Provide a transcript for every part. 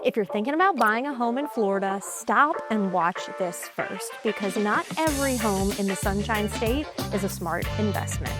If you're thinking about buying a home in Florida, stop and watch this first, because not every home in the Sunshine State is a smart investment.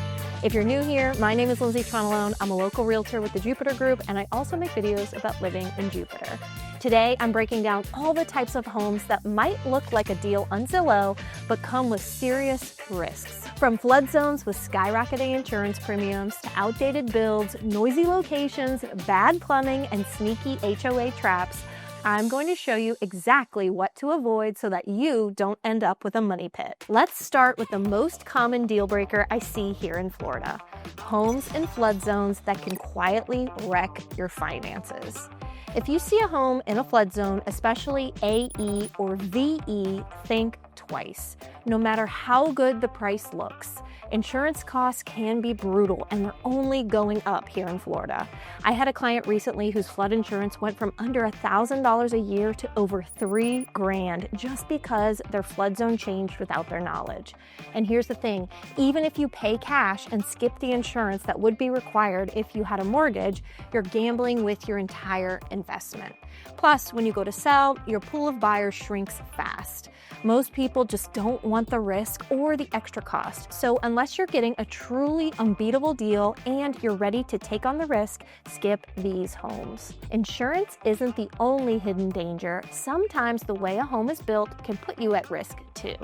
If you're new here, my name is Lindsay Tronalone. I'm a local realtor with the Jupiter Group, and I also make videos about living in Jupiter. Today, I'm breaking down all the types of homes that might look like a deal on Zillow, but come with serious risks. From flood zones with skyrocketing insurance premiums to outdated builds, noisy locations, bad plumbing, and sneaky HOA traps, I'm going to show you exactly what to avoid so that you don't end up with a money pit. Let's start with the most common deal breaker I see here in Florida: homes in flood zones that can quietly wreck your finances. If you see a home in a flood zone, especially AE or VE, think twice. No matter how good the price looks, insurance costs can be brutal, and they're only going up here in Florida. I had a client recently whose flood insurance went from under $1,000 a year to over $3,000 just because their flood zone changed without their knowledge. And here's the thing, even if you pay cash and skip the insurance that would be required if you had a mortgage, you're gambling with your entire investment. Plus, when you go to sell, your pool of buyers shrinks fast. Most people just don't want the risk or the extra cost. So unless you're getting a truly unbeatable deal and you're ready to take on the risk, skip these homes. Insurance isn't the only hidden danger. Sometimes the way a home is built can put you at risk too.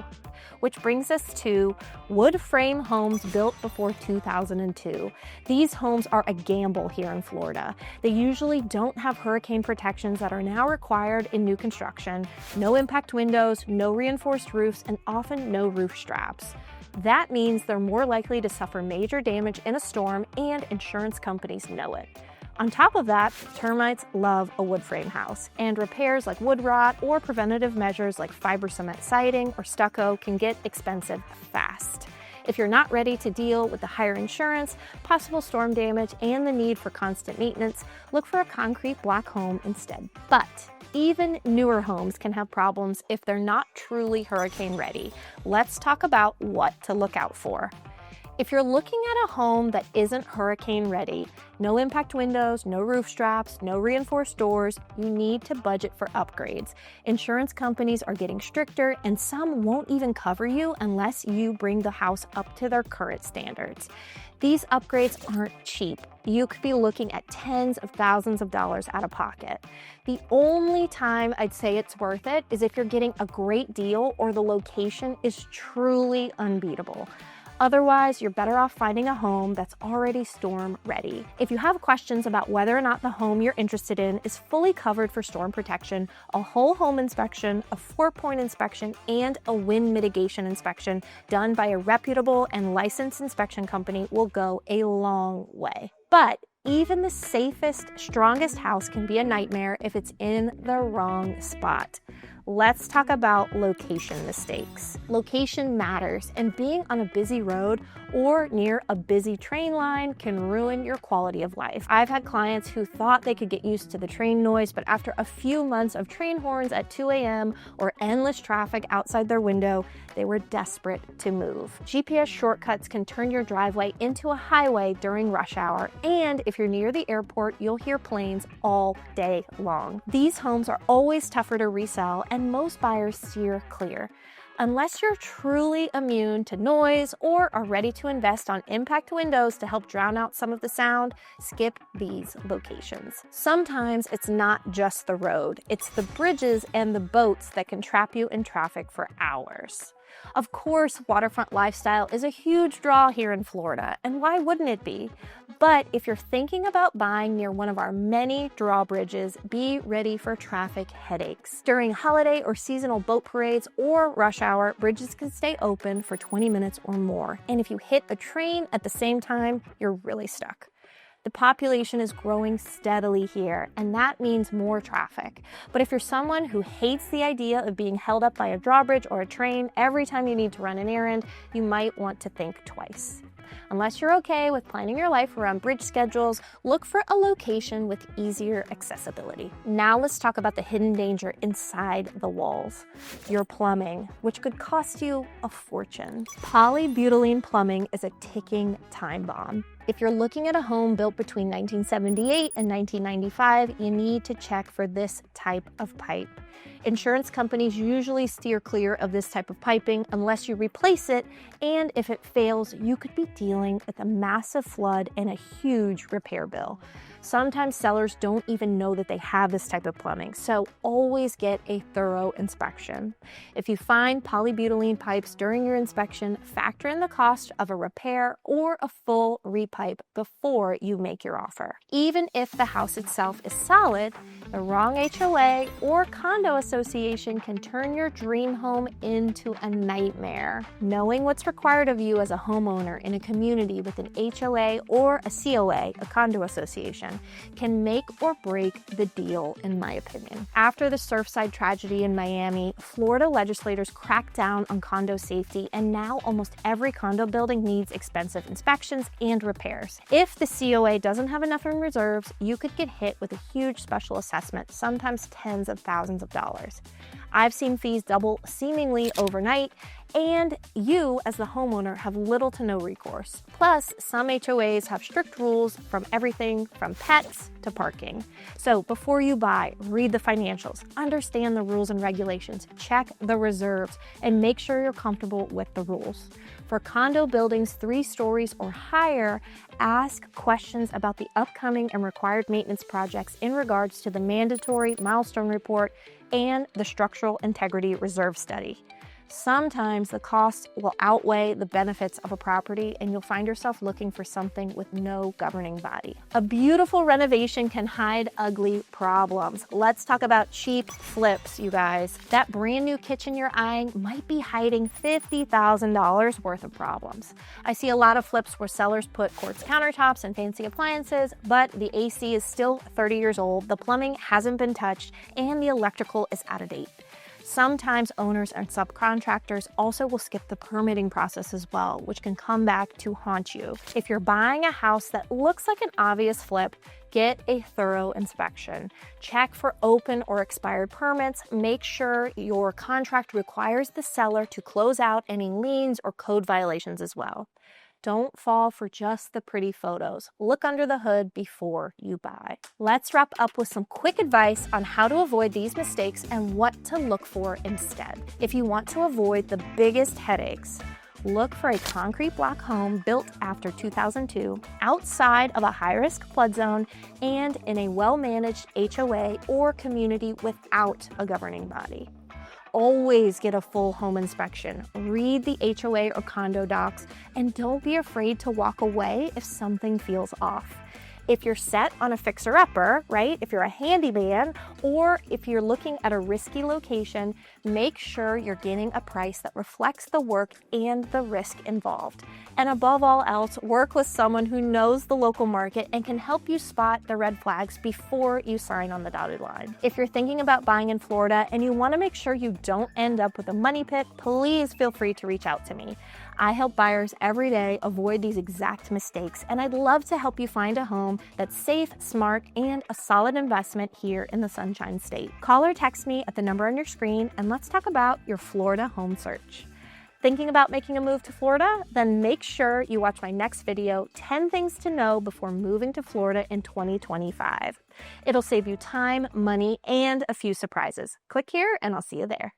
Which brings us to wood frame homes built before 2002. These homes are a gamble here in Florida. They usually don't have hurricane protections that are now required in new construction, no impact windows, no reinforced roofs, and often no roof straps. That means they're more likely to suffer major damage in a storm, and insurance companies know it. On top of that, termites love a wood frame house, and repairs like wood rot or preventative measures like fiber cement siding or stucco can get expensive fast. If you're not ready to deal with the higher insurance, possible storm damage, and the need for constant maintenance, look for a concrete block home instead. But even newer homes can have problems if they're not truly hurricane ready. Let's talk about what to look out for. If you're looking at a home that isn't hurricane ready, no impact windows, no roof straps, no reinforced doors, you need to budget for upgrades. Insurance companies are getting stricter, and some won't even cover you unless you bring the house up to their current standards. These upgrades aren't cheap. You could be looking at tens of thousands of dollars out of pocket. The only time I'd say it's worth it is if you're getting a great deal or the location is truly unbeatable. Otherwise, you're better off finding a home that's already storm ready. If you have questions about whether or not the home you're interested in is fully covered for storm protection, a whole home inspection, a 4-point inspection, and a wind mitigation inspection done by a reputable and licensed inspection company will go a long way. But even the safest, strongest house can be a nightmare if it's in the wrong spot. Let's talk about location mistakes. Location matters, and being on a busy road or near a busy train line can ruin your quality of life. I've had clients who thought they could get used to the train noise, but after a few months of train horns at 2 a.m. or endless traffic outside their window, they were desperate to move. GPS shortcuts can turn your driveway into a highway during rush hour, and if you're near the airport, you'll hear planes all day long. These homes are always tougher to resell, and most buyers steer clear. Unless you're truly immune to noise or are ready to invest on impact windows to help drown out some of the sound, skip these locations. Sometimes it's not just the road, it's the bridges and the boats that can trap you in traffic for hours. Of course, waterfront lifestyle is a huge draw here in Florida, and why wouldn't it be? But if you're thinking about buying near one of our many drawbridges, be ready for traffic headaches. During holiday or seasonal boat parades or rush hour, bridges can stay open for 20 minutes or more. And if you hit a train at the same time, you're really stuck. The population is growing steadily here, and that means more traffic. But if you're someone who hates the idea of being held up by a drawbridge or a train every time you need to run an errand, you might want to think twice. Unless you're okay with planning your life around bridge schedules, look for a location with easier accessibility. Now let's talk about the hidden danger inside the walls: your plumbing, which could cost you a fortune. Polybutylene plumbing is a ticking time bomb. If you're looking at a home built between 1978 and 1995, you need to check for this type of pipe. Insurance companies usually steer clear of this type of piping unless you replace it, and if it fails, you could be dealing with a massive flood and a huge repair bill. Sometimes sellers don't even know that they have this type of plumbing, so always get a thorough inspection. If you find polybutylene pipes during your inspection, factor in the cost of a repair or a full repipe before you make your offer. Even if the house itself is solid, the wrong HOA or condo association can turn your dream home into a nightmare. Knowing what's required of you as a homeowner in a community with an HOA or a COA, a condo association, can make or break the deal, in my opinion. After the Surfside tragedy in Miami, Florida legislators cracked down on condo safety, and now almost every condo building needs expensive inspections and repairs. If the COA doesn't have enough in reserves, you could get hit with a huge special assessment, sometimes tens of thousands of dollars. I've seen fees double seemingly overnight, and you, as the homeowner, have little to no recourse. Plus, some HOAs have strict rules from everything from pets to parking. So before you buy, read the financials, understand the rules and regulations, check the reserves, and make sure you're comfortable with the rules. For condo buildings 3 stories or higher, ask questions about the upcoming and required maintenance projects in regards to the mandatory milestone report and the structural integrity reserve study. Sometimes the cost will outweigh the benefits of a property, and you'll find yourself looking for something with no governing body. A beautiful renovation can hide ugly problems. Let's talk about cheap flips, you guys. That brand new kitchen you're eyeing might be hiding $50,000 worth of problems. I see a lot of flips where sellers put quartz countertops and fancy appliances, but the AC is still 30 years old, the plumbing hasn't been touched, and the electrical is out of date. Sometimes owners and subcontractors also will skip the permitting process as well, which can come back to haunt you. If you're buying a house that looks like an obvious flip, get a thorough inspection. Check for open or expired permits. Make sure your contract requires the seller to close out any liens or code violations as well. Don't fall for just the pretty photos. Look under the hood before you buy. Let's wrap up with some quick advice on how to avoid these mistakes and what to look for instead. If you want to avoid the biggest headaches, look for a concrete block home built after 2002, outside of a high-risk flood zone, and in a well-managed HOA or community without a governing body. Always get a full home inspection. Read the HOA or condo docs, and don't be afraid to walk away if something feels off. If you're set on a fixer-upper, right, if you're a handyman, or if you're looking at a risky location, make sure you're getting a price that reflects the work and the risk involved. And above all else, work with someone who knows the local market and can help you spot the red flags before you sign on the dotted line. If you're thinking about buying in Florida and you want to make sure you don't end up with a money pit, please feel free to reach out to me. I help buyers every day avoid these exact mistakes, and I'd love to help you find a home that's safe, smart, and a solid investment here in the Sunshine State. Call or text me at the number on your screen, and let's talk about your Florida home search. Thinking about making a move to Florida? Then make sure you watch my next video, 10 things to know before moving to Florida in 2025. It'll save you time, money, and a few surprises. Click here, and I'll see you there.